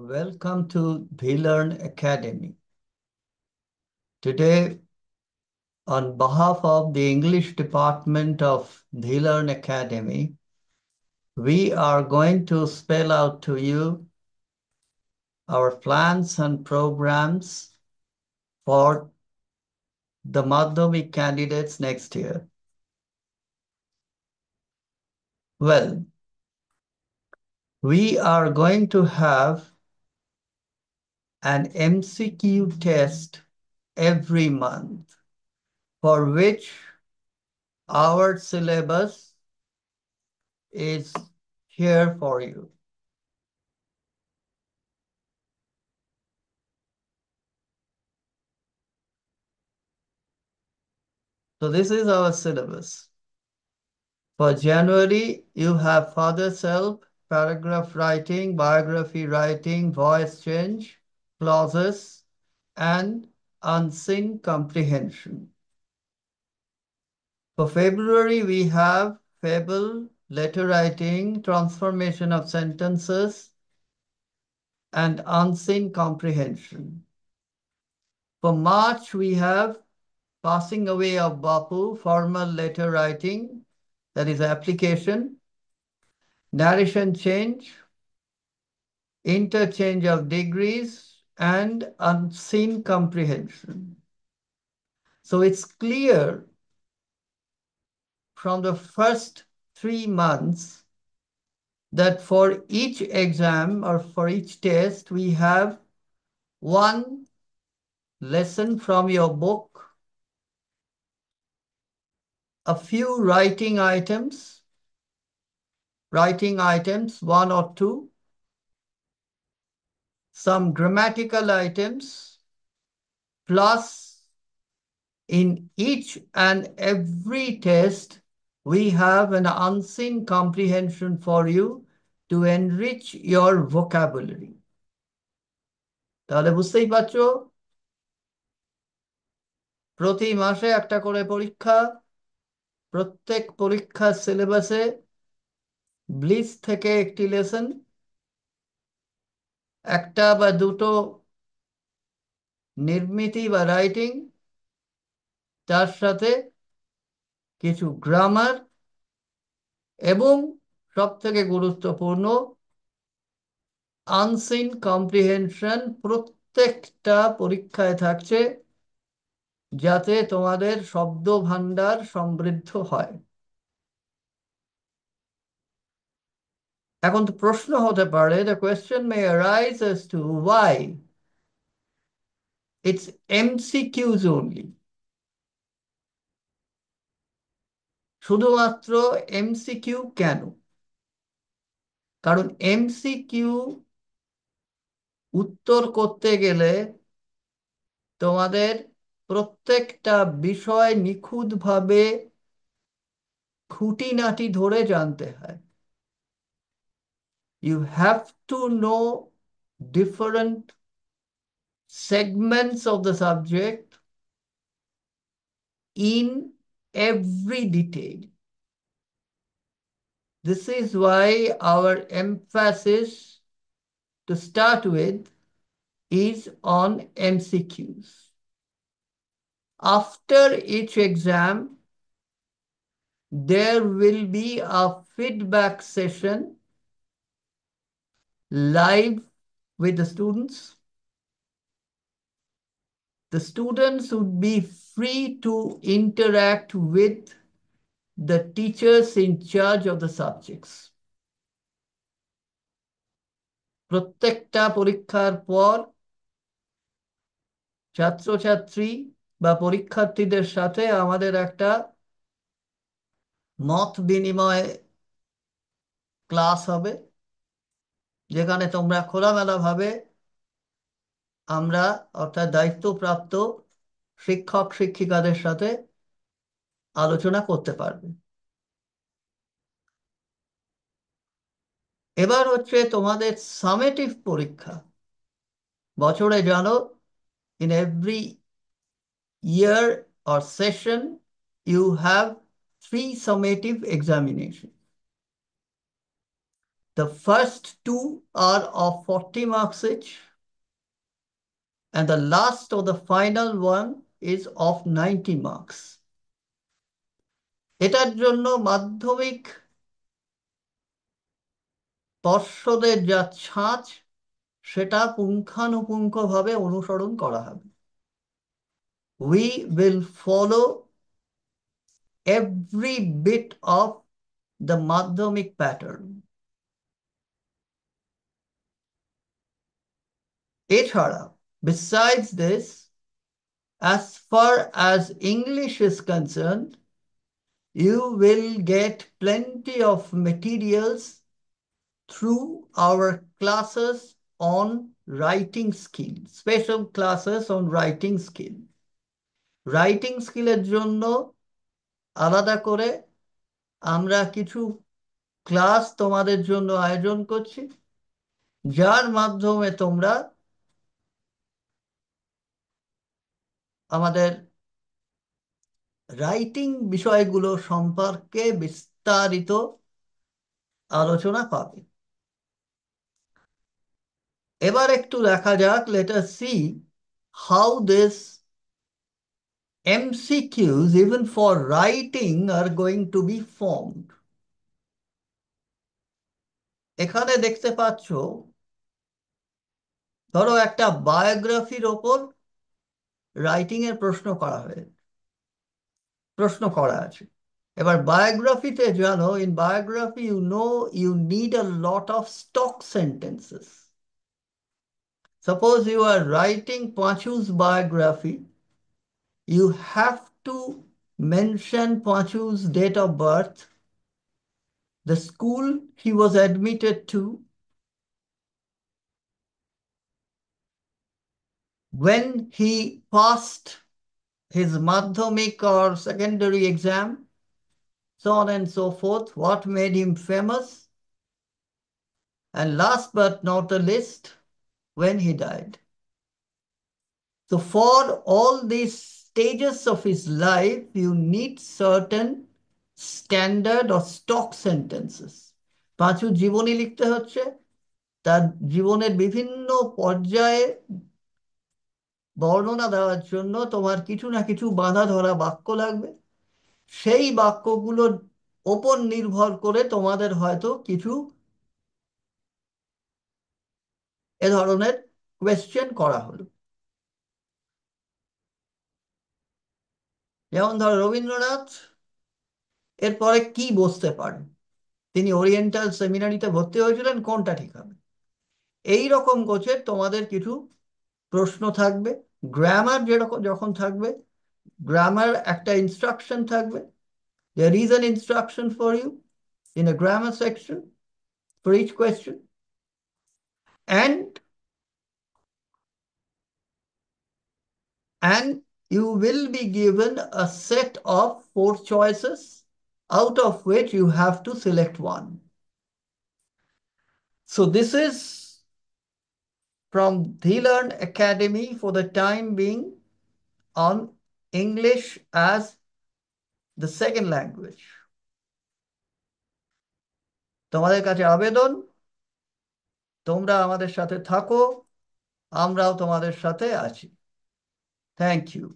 Welcome to Learn Academy. Today, on behalf of the English department of Learn Academy, we are going to spell out to you our plans and programs for the Madhyamik candidates next year. Well, we are going to have an MCQ test every month for which our syllabus is here for you. So this is our syllabus. For January, you have father self, paragraph writing, biography writing, voice change, clauses, and unseen comprehension. For February, we have fable, letter writing, transformation of sentences, and unseen comprehension. For March, we have passing away of Bapu, formal letter writing, that is application, narration change, interchange of degrees, and unseen comprehension. So it's clear from the first 3 months that for each exam or for each test, we have one lesson from your book, a few writing items, one or two, some grammatical items, plus in each and every test, we have an unseen comprehension for you to enrich your vocabulary. তাহলে বুঝতেই পারছো, প্রতি মাসে একটা করে পরীক্ষা, প্রত্যেক পরীক্ষার সিলেবাসে ব্লিস থেকে একটি লেসন, একটা বা দুটো নির্মিতি বা রাইটিং, তার সাথে কিছু গ্রামার এবং সবথেকে গুরুত্বপূর্ণ আনসিন কম্প্রিহেনশন প্রত্যেকটা পরীক্ষায় থাকছে, যাতে তোমাদের শব্দ ভান্ডার সমৃদ্ধ হয়। এখন তো প্রশ্ন হতে পারে, the question may arise as to why it's MCQs only. শুধুমাত্র এমসিকিউ কেন? কারণ এমসিকিউ উত্তর করতে গেলে তোমাদের প্রত্যেকটা বিষয় নিখুঁতভাবে খুঁটিনাটি ধরে জানতে হয়। You have to know different segments of the subject in every detail. This is why our emphasis to start with is on MCQs. After each exam, there will be a feedback session live with the students. The students would be free to interact with the teachers in charge of the subjects. প্রত্যেকটা পরীক্ষার পর ছাত্রছাত্রী বা পরীক্ষার্থীদের সাথে আমাদের একটা মত বিনিময় ক্লাস হবে, যেখানে তোমরা খোলামেলাভাবে আমরা অর্থাৎ দায়িত্বপ্রাপ্ত শিক্ষক শিক্ষিকাদের সাথে আলোচনা করতে পারবে। এবার হচ্ছে তোমাদের সামেটিভ পরীক্ষা। বছরে জানো, in every year or session you have 3 summative examinations. The first two are of 40 marks each, and the last or the final one is of 90 marks. এটার জন্য মাধ্যমিক পর্ষদের যা ছাঁচ সেটা পুঙ্খানুপুঙ্খভাবে অনুসরণ করা হবে। We will follow every bit of the মাধ্যমিক pattern. এছাড়া, besides this, as far as English is concerned, you will get plenty of materials through our classes on writing skill, special classes on writing skill. Writing স্কিলের জন্য আলাদা করে আমরা কিছু class তোমাদের জন্য আয়োজন করছি, যার মাধ্যমে তোমরা আমাদের রাইটিং বিষয়গুলো সম্পর্কে বিস্তারিত আলোচনা পাবে। এবার একটু দেখা যাক, let us see how this MCQs even for writing are going to be formed. এখানে দেখতে পাচ্ছ, ধরো একটা বায়োগ্রাফির ওপর রাইটিং এর প্রশ্ন করা আছে। এবার বায়োগ্রাফিতে জানো, in biography you need a lot of stock sentences. Suppose you are writing Panchu's biography, you have to mention Pachu's date of birth, the school he was admitted to, when he passed his madhyamik or secondary exam, so on and so forth, what made him famous, and last but not the least, when he died. So for all these stages of his life, you need certain standard or stock sentences. পাঁচু জীবনী লিখতে হচ্ছে, তার জীবনের বিভিন্ন পর্যায়ে বর্ণনা দেওয়ার জন্য তোমার কিছু না কিছু বাঁধা ধরা বাক্য লাগবে। সেই বাক্যগুলোর ওপর নির্ভর করে তোমাদের হয়তো কিছু এ ধরনের কোয়েশ্চেন করা হলো। যেমন ধরো রবীন্দ্রনাথ এরপরে কি বসতে পারেন, তিনি ওরিয়েন্টাল সেমিনারিতে ভর্তি হয়েছিলেন, কোনটা ঠিক হবে? এই রকম গোছের তোমাদের কিছু প্রশ্ন থাকবে। গ্রামার যেরকম যখন থাকবে, গ্রামার একটা ইনস্ট্রাকশন থাকবে। There is an instruction for you in a grammar section for each question. And you will be given a set of 4 choices, out of which you have to select one. So this is from Dhilan Academy for the time being on English as the second language. তোমাদের কাছে আবেদন, তোমরা আমাদের সাথে থাকো, আমরাও তোমাদের সাথে আছি। Thank you.